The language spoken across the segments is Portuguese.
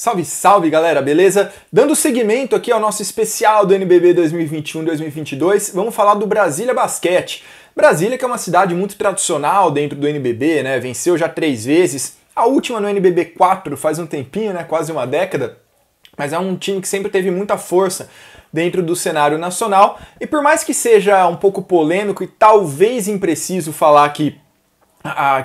Salve, salve galera, beleza? Dando seguimento aqui ao nosso especial do NBB 2021-2022, vamos falar do Brasília Basquete. Brasília, que é uma cidade muito tradicional dentro do NBB, né? Venceu já 3 vezes, a última no NBB 4 faz um tempinho, né? Quase uma década, mas é um time que sempre teve muita força dentro do cenário nacional, e por mais que seja um pouco polêmico e talvez impreciso falar que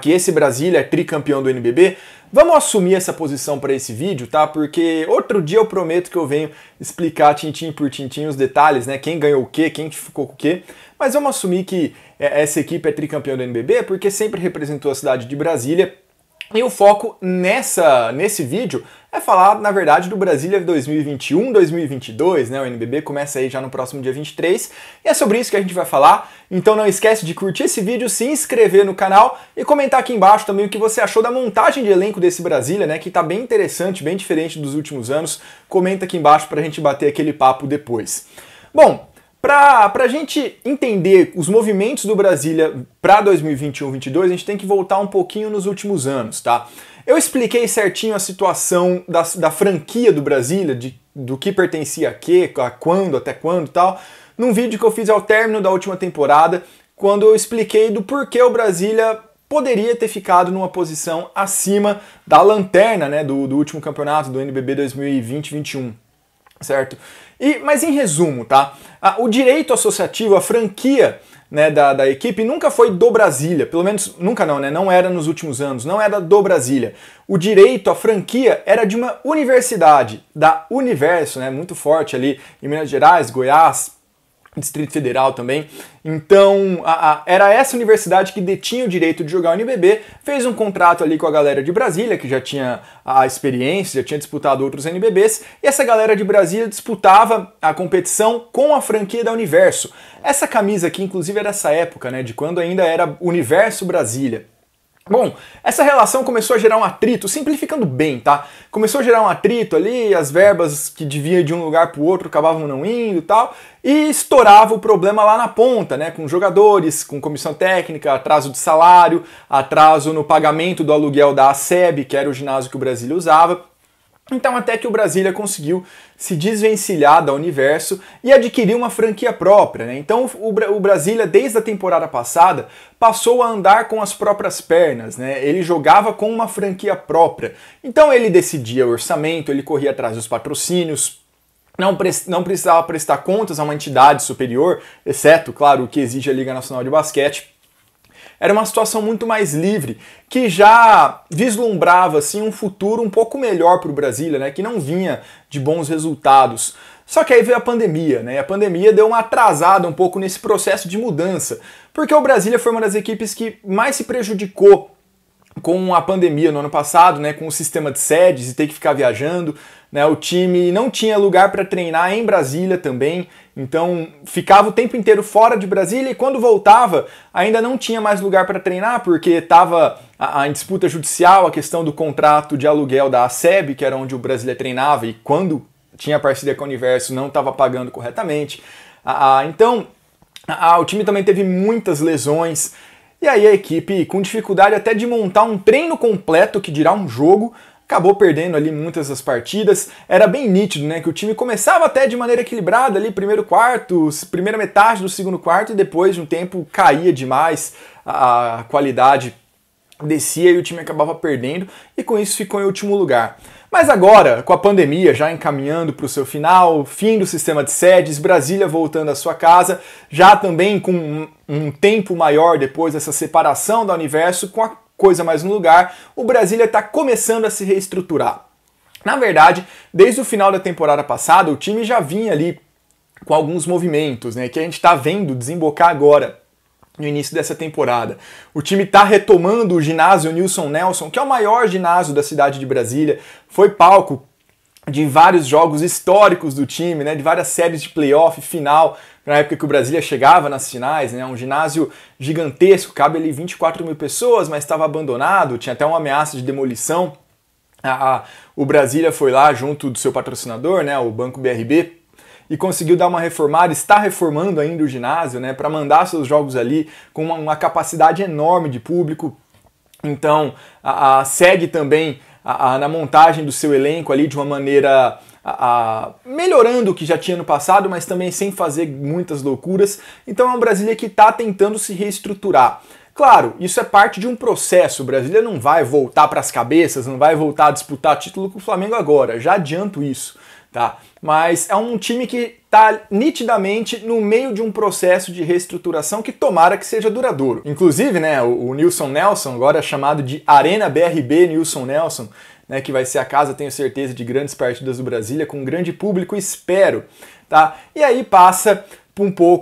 esse Brasília é tricampeão do NBB, vamos assumir essa posição para esse vídeo, tá? Porque outro dia eu prometo que eu venho explicar tintim por tintim os detalhes, né? Quem ganhou o quê, quem ficou com o quê. Mas vamos assumir que essa equipe é tricampeão do NBB porque sempre representou a cidade de Brasília. E o foco nesse vídeo é falar, na verdade, do Brasília 2021-2022, né? O NBB começa aí já no próximo dia 23, e é sobre isso que a gente vai falar. Então não esquece de curtir esse vídeo, se inscrever no canal e comentar aqui embaixo também o que você achou da montagem de elenco desse Brasília, né? Que tá bem interessante, bem diferente dos últimos anos. Comenta aqui embaixo pra gente bater aquele papo depois. Bom, para a gente entender os movimentos do Brasília para 2021-22, a gente tem que voltar um pouquinho nos últimos anos, tá? Eu expliquei certinho a situação da franquia do Brasília, do que pertencia a quê, a quando, até quando e tal, num vídeo que eu fiz ao término da última temporada, quando eu expliquei do porquê o Brasília poderia ter ficado numa posição acima da lanterna, né, do último campeonato do NBB 2020-21. Certo? Mas em resumo, tá? O direito associativo, a franquia, né, da equipe nunca foi do Brasília, pelo menos nunca não, né? Não era nos últimos anos, não era do Brasília. O direito, a franquia era de uma universidade, da Universo, né? Muito forte ali em Minas Gerais, Goiás, Distrito Federal também. Então, era essa universidade que detinha o direito de jogar o NBB, fez um contrato ali com a galera de Brasília, que já tinha a experiência, já tinha disputado outros NBBs, e essa galera de Brasília disputava a competição com a franquia da Universo. Essa camisa aqui, inclusive, é dessa época, né, de quando ainda era Universo Brasília. Bom, essa relação começou a gerar um atrito, simplificando bem, tá? Começou a gerar um atrito ali, as verbas que deviam ir de um lugar para o outro acabavam não indo e tal, e estourava o problema lá na ponta, né? Com jogadores, com comissão técnica, atraso de salário, atraso no pagamento do aluguel da ASEB, que era o ginásio que o Brasília usava. Então até que o Brasília conseguiu se desvencilhar da Universo e adquirir uma franquia própria, né? Então o Brasília, desde a temporada passada, passou a andar com as próprias pernas, né? Ele jogava com uma franquia própria. Então ele decidia o orçamento, ele corria atrás dos patrocínios, não precisava prestar contas a uma entidade superior, exceto, claro, o que exige a Liga Nacional de Basquete. Era uma situação muito mais livre, que já vislumbrava assim, um futuro um pouco melhor para o Brasília, né, que não vinha de bons resultados. Só que aí veio a pandemia, né, e a pandemia deu uma atrasada um pouco nesse processo de mudança, porque o Brasília foi uma das equipes que mais se prejudicou com a pandemia no ano passado, né, com o sistema de sedes e ter que ficar viajando, né, o time não tinha lugar para treinar em Brasília também, então ficava o tempo inteiro fora de Brasília e quando voltava ainda não tinha mais lugar para treinar porque estava em disputa judicial a questão do contrato de aluguel da ASEB, que era onde o Brasília treinava e quando tinha parceria com o Universo não estava pagando corretamente. Então o time também teve muitas lesões. E aí a equipe, com dificuldade até de montar um treino completo, que dirá um jogo, acabou perdendo ali muitas das partidas. Era bem nítido, né, que o time começava até de maneira equilibrada ali, primeiro quarto, primeira metade do segundo quarto, e depois de um tempo caía demais, a qualidade descia e o time acabava perdendo, e com isso ficou em último lugar. Mas agora, com a pandemia já encaminhando para o seu final, fim do sistema de sedes, Brasília voltando à sua casa, já também com um tempo maior depois dessa separação da Universo, com a coisa mais no lugar, o Brasília está começando a se reestruturar. Na verdade, desde o final da temporada passada, o time já vinha ali com alguns movimentos, né, que a gente está vendo desembocar agora no início dessa temporada. O time está retomando o ginásio Nilson Nelson, que é o maior ginásio da cidade de Brasília, foi palco de vários jogos históricos do time, né, de várias séries de playoff, final, na época que o Brasília chegava nas finais, né, um ginásio gigantesco, cabe ali 24 mil pessoas, mas estava abandonado, tinha até uma ameaça de demolição. O Brasília foi lá junto do seu patrocinador, né, o Banco BRB, e conseguiu dar uma reformada, está reformando ainda o ginásio, né, para mandar seus jogos ali com uma capacidade enorme de público. Então, segue também na montagem do seu elenco ali de uma maneira melhorando o que já tinha no passado, mas também sem fazer muitas loucuras. Então é um Brasília que está tentando se reestruturar. Claro, isso é parte de um processo. O Brasília não vai voltar para as cabeças, não vai voltar a disputar título com o Flamengo agora, já adianto isso, tá? Mas é um time que está nitidamente no meio de um processo de reestruturação que tomara que seja duradouro. Inclusive, né, o Nilson Nelson, agora chamado de Arena BRB Nilson Nelson, né, que vai ser a casa, tenho certeza, de grandes partidas do Brasília, com um grande público, espero, tá? E aí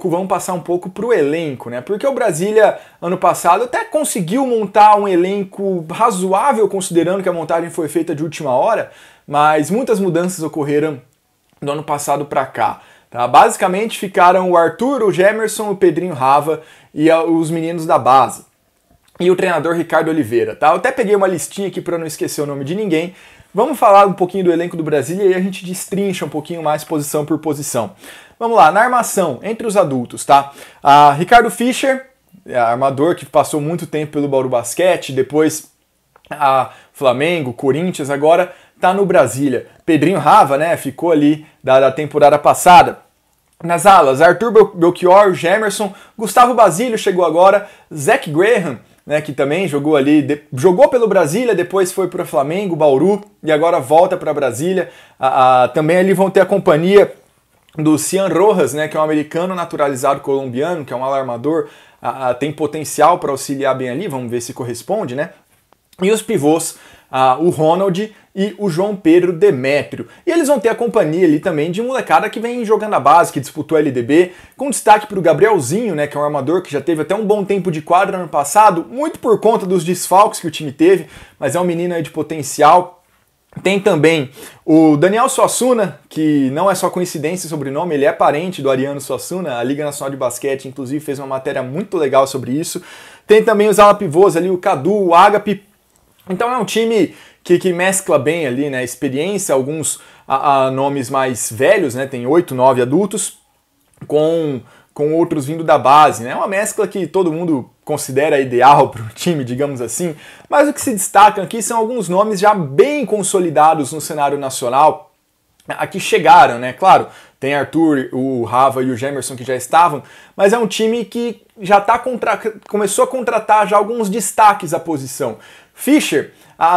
vamos passar um pouco para o elenco, né? Porque o Brasília, ano passado, até conseguiu montar um elenco razoável, considerando que a montagem foi feita de última hora, mas muitas mudanças ocorreram do ano passado para cá. Tá? Basicamente ficaram o Arthur, o Gemerson, o Pedrinho Rava e os meninos da base. E o treinador Ricardo Oliveira. Tá? Eu até peguei uma listinha aqui para não esquecer o nome de ninguém. Vamos falar um pouquinho do elenco do Brasília e aí a gente destrincha um pouquinho mais posição por posição. Vamos lá, na armação, entre os adultos, tá? Ricardo Fischer, armador que passou muito tempo pelo Bauru Basquete, depois Flamengo, Corinthians, agora tá no Brasília. Pedrinho Rava, né, ficou ali da temporada passada. Nas alas, Arthur Belchior, Gemerson, Gustavo Basílio chegou agora, Zach Graham, né, que também jogou ali, jogou pelo Brasília, depois foi para o Flamengo, Bauru, e agora volta para Brasília. Também ali vão ter a companhia do Cian Rojas, né, que é um americano naturalizado colombiano, que é um alarmador, tem potencial para auxiliar bem ali, vamos ver se corresponde, né? E os pivôs, o Ronald e o João Pedro Demétrio. E eles vão ter a companhia ali também de molecada que vem jogando a base, que disputou a LDB, com destaque para o Gabrielzinho, né, que é um armador que já teve até um bom tempo de quadra ano passado, muito por conta dos desfalques que o time teve, mas é um menino aí de potencial. Tem também o Daniel Suassuna, que não é só coincidência o sobrenome, ele é parente do Ariano Suassuna, a Liga Nacional de Basquete, inclusive, fez uma matéria muito legal sobre isso. Tem também os ala pivôs ali, o Cadu, o Agape. Então é um time que mescla bem ali, né, experiência, alguns nomes mais velhos, né, tem 8, 9 adultos, com outros vindo da base, né, é uma mescla que todo mundo considera ideal para o time, digamos assim, mas o que se destaca aqui são alguns nomes já bem consolidados no cenário nacional, que chegaram, né, claro, tem Arthur, o Rava e o Gemerson que já estavam, mas é um time que já começou a contratar já alguns destaques à posição. Fischer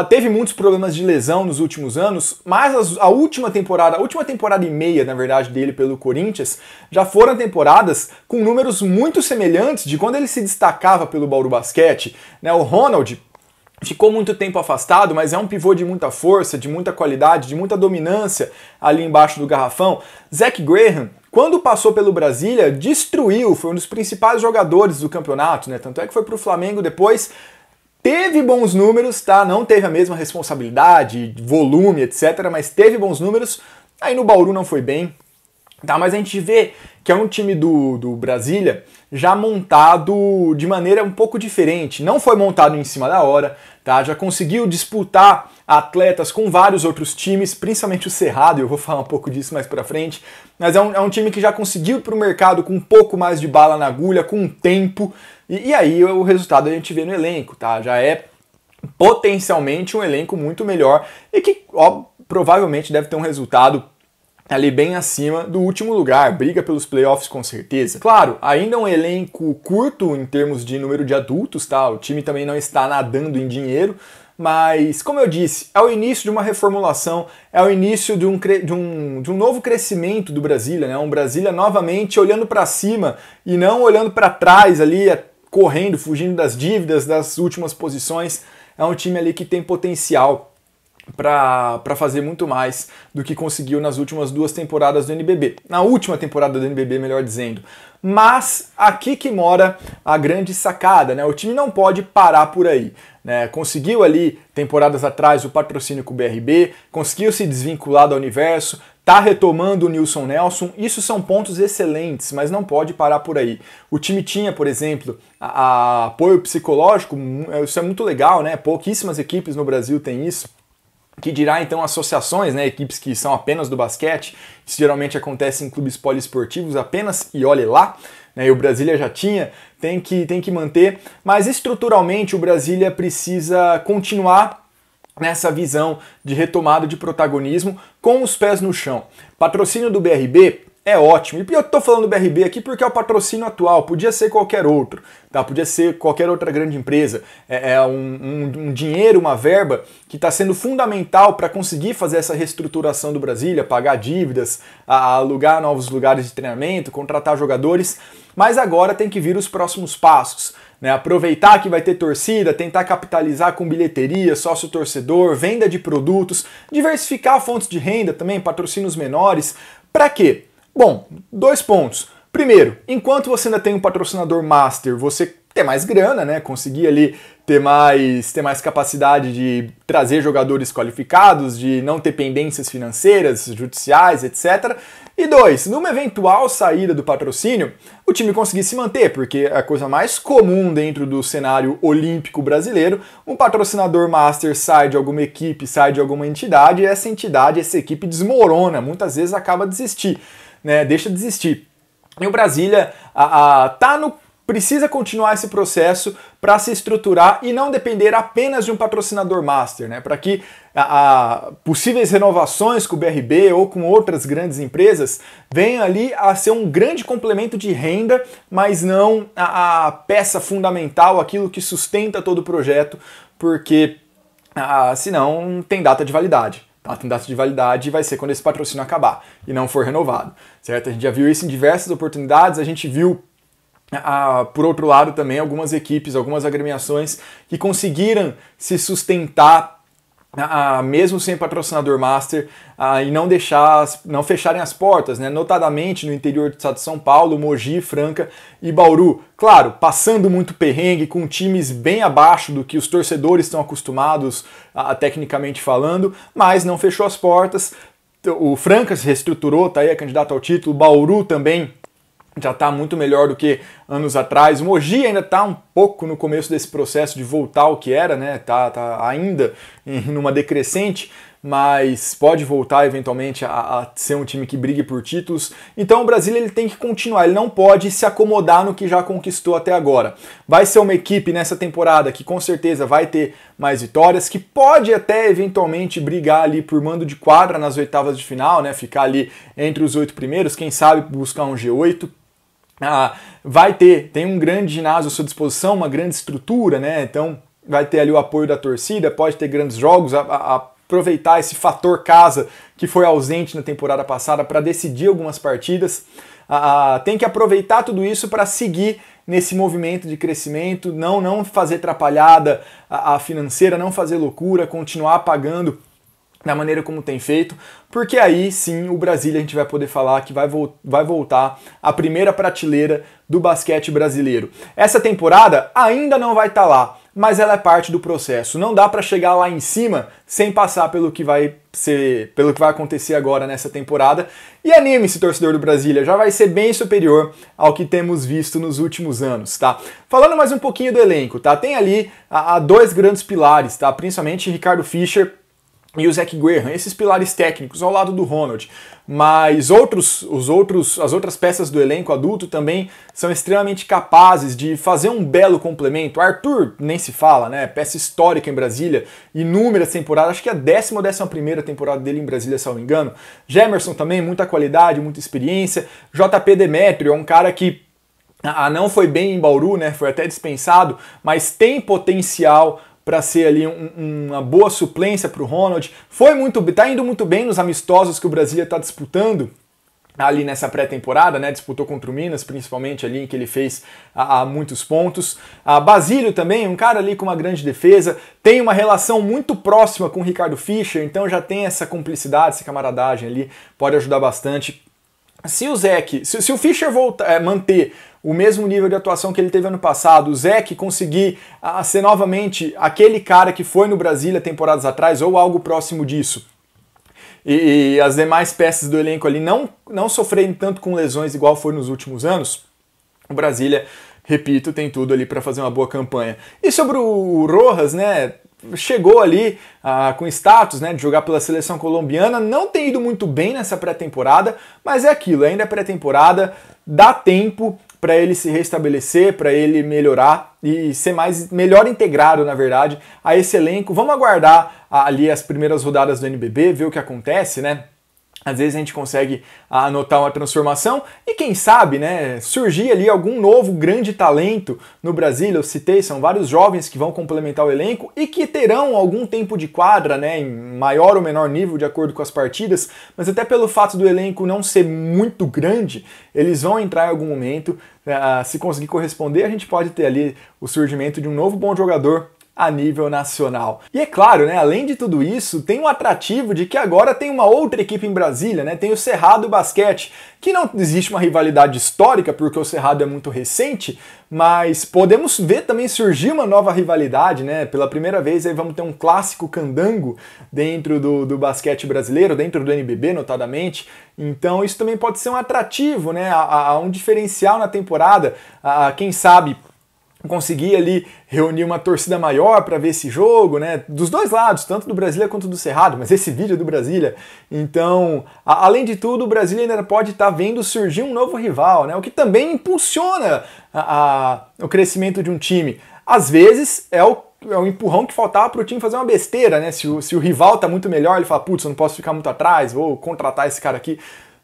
teve muitos problemas de lesão nos últimos anos, mas a última temporada e meia, na verdade, dele pelo Corinthians, já foram temporadas com números muito semelhantes de quando ele se destacava pelo Bauru Basquete, né? O Ronald ficou muito tempo afastado, mas é um pivô de muita força, de muita qualidade, de muita dominância ali embaixo do garrafão. Zach Graham, quando passou pelo Brasília, destruiu, foi um dos principais jogadores do campeonato, né? Tanto é que foi para o Flamengo depois. Teve bons números, tá? Não teve a mesma responsabilidade, volume, etc., mas teve bons números. Aí no Bauru não foi bem, tá? Mas a gente vê que é um time do Brasília já montado de maneira um pouco diferente. Não foi montado em cima da hora, tá? Já conseguiu disputar atletas com vários outros times, principalmente o Cerrado, eu vou falar um pouco disso mais pra frente. Mas é um time que já conseguiu ir pro mercado com um pouco mais de bala na agulha, com tempo. E aí o resultado a gente vê no elenco, tá? Já é potencialmente um elenco muito melhor e que provavelmente deve ter um resultado ali bem acima do último lugar, briga pelos playoffs com certeza. Claro, ainda é um elenco curto em termos de número de adultos, tá? O time também não está nadando em dinheiro, mas, como eu disse, é o início de uma reformulação, é o início de um novo crescimento do Brasília, né? Um Brasília novamente olhando para cima e não olhando para trás ali, correndo, fugindo das dívidas, das últimas posições. É um time ali que tem potencial para fazer muito mais do que conseguiu nas últimas 2 temporadas do NBB. Na última temporada do NBB, melhor dizendo. Mas aqui que mora a grande sacada, né? O time não pode parar por aí, né? Conseguiu ali, temporadas atrás, o patrocínio com o BRB, conseguiu se desvincular do Universo, tá retomando o Nilson Nelson, isso são pontos excelentes, mas não pode parar por aí. O time tinha, por exemplo, apoio psicológico, isso é muito legal, né? Pouquíssimas equipes no Brasil têm isso. Que dirá então associações, né, equipes que são apenas do basquete, isso geralmente acontece em clubes poliesportivos apenas, e olhe lá, né, e o Brasília já tinha, tem que manter, mas estruturalmente o Brasília precisa continuar nessa visão de retomada de protagonismo com os pés no chão. Patrocínio do BRB é ótimo. E eu tô falando do BRB aqui porque é o patrocínio atual, podia ser qualquer outro, tá? Podia ser qualquer outra grande empresa. É um dinheiro, uma verba que está sendo fundamental para conseguir fazer essa reestruturação do Brasília, pagar dívidas, alugar novos lugares de treinamento, contratar jogadores, mas agora tem que vir os próximos passos. Né, aproveitar que vai ter torcida, tentar capitalizar com bilheteria, sócio-torcedor, venda de produtos, diversificar fontes de renda também, patrocínios menores. Para quê? Bom, 2 pontos. Primeiro, enquanto você ainda tem um patrocinador master, você ter mais grana, né? Conseguir ali ter mais capacidade de trazer jogadores qualificados, de não ter pendências financeiras, judiciais, etc. E 2, numa eventual saída do patrocínio, o time conseguir se manter, porque a coisa mais comum dentro do cenário olímpico brasileiro, um patrocinador master sai de alguma equipe, sai de alguma entidade, e essa equipe desmorona, muitas vezes acaba desistir, né? Deixa de desistir. E o Brasília precisa continuar esse processo para se estruturar e não depender apenas de um patrocinador master, né? Para que possíveis renovações com o BRB ou com outras grandes empresas venham ali a ser um grande complemento de renda, mas não a peça fundamental, aquilo que sustenta todo o projeto, porque senão tem data de validade. Tem data de validade e vai ser quando esse patrocínio acabar e não for renovado, certo? A gente já viu isso em diversas oportunidades, a gente viu por outro lado também algumas equipes, algumas agremiações que conseguiram se sustentar mesmo sem patrocinador master e não fecharem as portas, né? Notadamente no interior do estado de São Paulo, Mogi, Franca e Bauru. Claro, passando muito perrengue, com times bem abaixo do que os torcedores estão acostumados, tecnicamente falando, mas não fechou as portas. O Franca se reestruturou, tá aí, é candidato ao título. O Bauru também já está muito melhor do que anos atrás. O Mogi ainda está um pouco no começo desse processo de voltar ao que era, né? Tá ainda numa decrescente, mas pode voltar eventualmente a ser um time que brigue por títulos. Então o Brasília ele tem que continuar, ele não pode se acomodar no que já conquistou até agora. Vai ser uma equipe nessa temporada que com certeza vai ter mais vitórias, que pode até eventualmente brigar ali por mando de quadra nas oitavas de final, né? Ficar ali entre os 8 primeiros, quem sabe buscar um G8. Tem um grande ginásio à sua disposição, uma grande estrutura, né? Então vai ter ali o apoio da torcida, pode ter grandes jogos, aproveitar esse fator casa que foi ausente na temporada passada para decidir algumas partidas. Tem que aproveitar tudo isso para seguir nesse movimento de crescimento, não fazer atrapalhada financeira, não fazer loucura, continuar pagando da maneira como tem feito, porque aí sim o Brasília a gente vai poder falar que vai voltar à primeira prateleira do basquete brasileiro. Essa temporada ainda não vai estar lá, mas ela é parte do processo. Não dá para chegar lá em cima sem passar pelo que vai acontecer agora nessa temporada. E anime-se, torcedor do Brasília, já vai ser bem superior ao que temos visto nos últimos anos, tá? Falando mais um pouquinho do elenco, tá? Tem ali 2 grandes pilares, tá? Principalmente Ricardo Fischer e o Zach Graham, esses pilares técnicos ao lado do Ronald, mas as outras peças do elenco adulto também são extremamente capazes de fazer um belo complemento. Arthur nem se fala, né? Peça histórica em Brasília, inúmeras temporadas, acho que é a 10ª ou 11ª temporada dele em Brasília, se eu não me engano. Gemerson também, muita qualidade, muita experiência. JP Demétrio é um cara que não foi bem em Bauru, né? Foi até dispensado, mas tem potencial para ser ali uma boa suplência para o Ronald. Tá indo muito bem nos amistosos que o Brasília está disputando ali nessa pré-temporada, né? Disputou contra o Minas, principalmente ali, em que ele fez muitos pontos. Basílio também, um cara ali com uma grande defesa, tem uma relação muito próxima com o Ricardo Fischer, então já tem essa cumplicidade, essa camaradagem ali, pode ajudar bastante. Se o Fischer manter o mesmo nível de atuação que ele teve ano passado, o Zach conseguir ser novamente aquele cara que foi no Brasília temporadas atrás, ou algo próximo disso, e as demais peças do elenco ali não sofrerem tanto com lesões igual foi nos últimos anos, o Brasília, repito, tem tudo ali para fazer uma boa campanha. E sobre o Rojas, né? Chegou ali com status, né, de jogar pela seleção colombiana, não tem ido muito bem nessa pré-temporada, mas é aquilo, ainda é pré-temporada, dá tempo, para ele se restabelecer, para ele melhorar e ser melhor integrado, na verdade, a esse elenco. Vamos aguardar ali as primeiras rodadas do NBB, ver o que acontece, né? Às vezes a gente consegue anotar uma transformação e quem sabe, né, surgir ali algum novo grande talento no Brasil. Eu citei, são vários jovens que vão complementar o elenco e que terão algum tempo de quadra, né, em maior ou menor nível de acordo com as partidas, mas até pelo fato do elenco não ser muito grande, eles vão entrar em algum momento. Se conseguir corresponder, a gente pode ter ali o surgimento de um novo bom jogador a nível nacional. E é claro, né, além de tudo isso, tem um atrativo de que agora tem uma outra equipe em Brasília, né, tem o Cerrado Basquete, que não existe uma rivalidade histórica, porque o Cerrado é muito recente, mas podemos ver também surgir uma nova rivalidade, né, pela primeira vez aí vamos ter um clássico candango dentro do basquete brasileiro, dentro do NBB notadamente, então isso também pode ser um atrativo, né, um diferencial na temporada, quem sabe conseguir ali reunir uma torcida maior para ver esse jogo, né? Dos dois lados, tanto do Brasília quanto do Cerrado, mas esse vídeo é do Brasília. Então, além de tudo, o Brasília ainda pode estar vendo surgir um novo rival, né? O que também impulsiona o crescimento de um time. Às vezes é o empurrão que faltava para o time fazer uma besteira, né? Se o rival tá muito melhor, ele fala, putz, eu não posso ficar muito atrás, vou contratar esse cara aqui.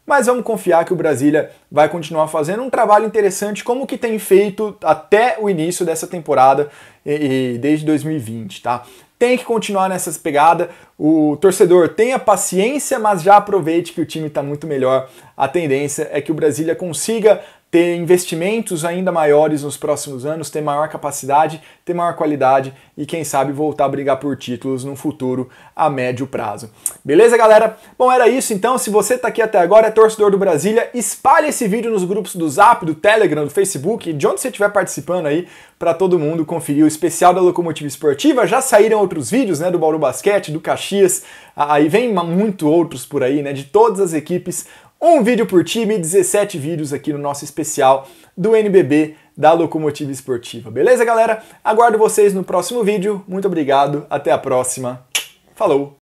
Mas vamos confiar que o Brasília vai continuar fazendo um trabalho interessante como que tem feito até o início dessa temporada e desde 2020, tá? Tem que continuar nessa pegada, o torcedor tenha paciência, mas já aproveite que o time está muito melhor. A tendência é que o Brasília consiga ter investimentos ainda maiores nos próximos anos, ter maior capacidade, ter maior qualidade e quem sabe voltar a brigar por títulos no futuro a médio prazo. Beleza, galera? Bom, era isso então. Se você tá aqui até agora, é torcedor do Brasília, espalhe esse vídeo nos grupos do Zap, do Telegram, do Facebook, de onde você estiver participando aí, para todo mundo conferir o especial da Locomotiva Esportiva. Já saíram outros vídeos, né, do Bauru Basquete, do Caxias, aí vem muito outros por aí, né, de todas as equipes. Um vídeo por time, 17 vídeos aqui no nosso especial do NBB da Locomotiva Esportiva. Beleza, galera? Aguardo vocês no próximo vídeo. Muito obrigado, até a próxima. Falou!